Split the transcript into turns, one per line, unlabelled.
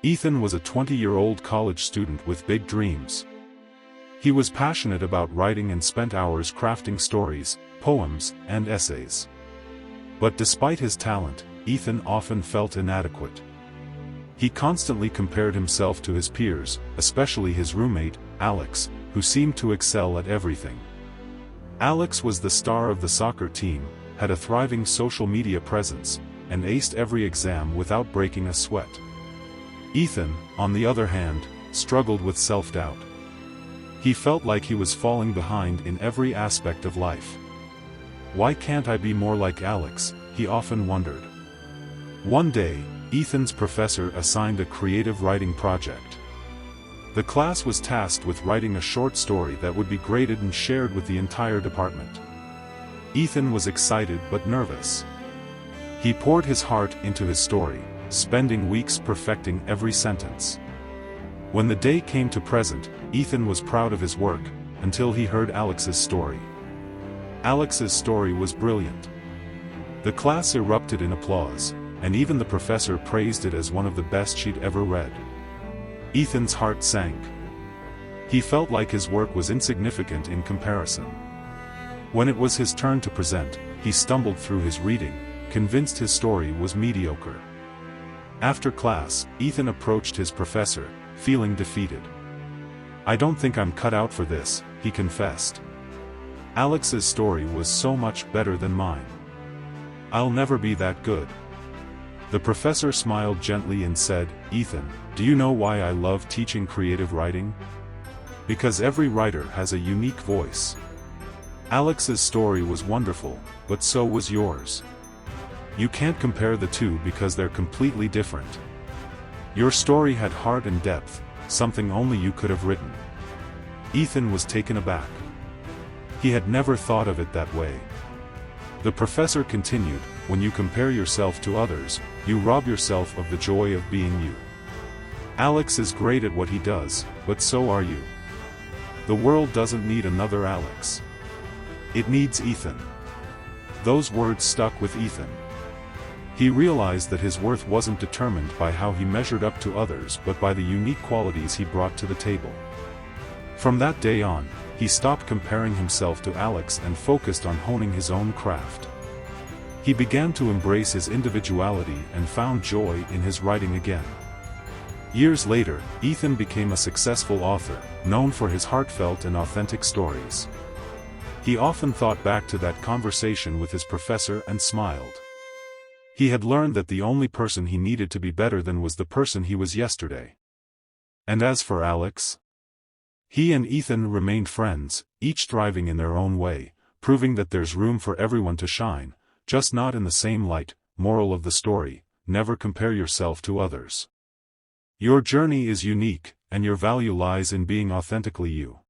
Ethan was a 20-year-old college student with big dreams. He was passionate about writing and spent hours crafting stories, poems, and essays. But despite his talent, Ethan often felt inadequate. He constantly compared himself to his peers, especially his roommate, Alex, who seemed to excel at everything. Alex was the star of the soccer team, had a thriving social media presence, and aced every exam without breaking a sweat. Ethan, on the other hand, struggled with self-doubt. He felt like he was falling behind in every aspect of life. Why can't I be more like Alex, he often wondered. One day, Ethan's professor assigned a creative writing project. The class was tasked with writing a short story that would be graded and shared with the entire department. Ethan was excited but nervous. He poured his heart into his story, spending weeks perfecting every sentence. When the day came to present, Ethan was proud of his work, until he heard Alex's story. Alex's story was brilliant. The class erupted in applause, and even the professor praised it as one of the best she'd ever read. Ethan's heart sank. He felt like his work was insignificant in comparison. When it was his turn to present, he stumbled through his reading, convinced his story was mediocre. After class, Ethan approached his professor, feeling defeated. "I don't think I'm cut out for this," he confessed. "Alex's story was so much better than mine. I'll never be that good." The professor smiled gently and said, "Ethan, do you know why I love teaching creative writing? Because every writer has a unique voice. Alex's story was wonderful, but so was yours. You can't compare the two because they're completely different. Your story had heart and depth, something only you could have written." Ethan was taken aback. He had never thought of it that way. The professor continued, "When you compare yourself to others, you rob yourself of the joy of being you. Alex is great at what he does, but so are you. The world doesn't need another Alex. It needs Ethan." Those words stuck with Ethan. He realized that his worth wasn't determined by how he measured up to others but by the unique qualities he brought to the table. From that day on, he stopped comparing himself to Alex and focused on honing his own craft. He began to embrace his individuality and found joy in his writing again. Years later, Ethan became a successful author, known for his heartfelt and authentic stories. He often thought back to that conversation with his professor and smiled. He had learned that the only person he needed to be better than was the person he was yesterday. And as for Alex, he and Ethan remained friends, each thriving in their own way, proving that there's room for everyone to shine, just not in the same light. Moral of the story: never compare yourself to others. Your journey is unique, and your value lies in being authentically you.